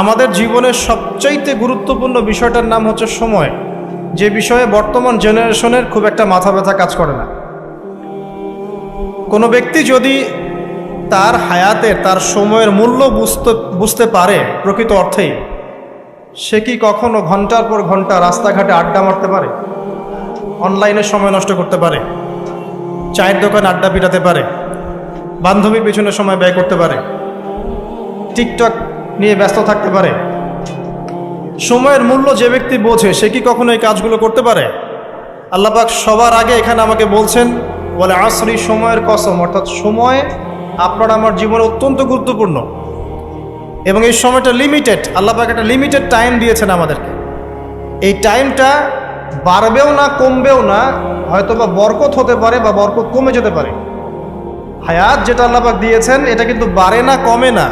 আমাদের জীবনের সবচাইতে গুরুত্বপূর্ণ বিষয়টার নাম হচ্ছে সময়, যে বিষয়ে বর্তমান জেনারেশনের খুব একটা মাথা ব্যথা কাজ করে না। কোনো ব্যক্তি যদি তার হায়াতের তার সময়ের মূল্য বুঝতে পারে প্রকৃত অর্থেই, সে কি কখনো ঘন্টার পর ঘন্টা রাস্তাঘাটে আড্ডা মারতে পারে, অনলাইনে সময় নষ্ট করতে পারে, চায়ের দোকানে আড্ডা পিটাতে পারে, বান্ধবীর পিছনে সময় ব্যয় করতে পারে, টিকটক নিয়ে ব্যস্ত থাকতে পারে? সময়ের মূল্য যে ব্যক্তি বোঝে সে কি কখনো এই কাজগুলো করতে পারে? আল্লাহ পাক সবার আগে এখানে আমাকে বলছেন, বলে আসরি, সময়ের কসম, অর্থাৎ সময় আপনার আমার জীবনে অত্যন্ত গুরুত্বপূর্ণ এবং এই সময়টা লিমিটেড। আল্লাহ পাক একটা লিমিটেড টাইম দিয়েছেন আমাদেরকে। এই টাইমটা বাড়বেও না কমবেও না, হয়তো বা বরকত হতে পারে বা বরকত কমে যেতে পারে। হায়াত যেটা আল্লাহ পাক দিয়েছেন এটা কিন্তু বাড়ে না কমে না,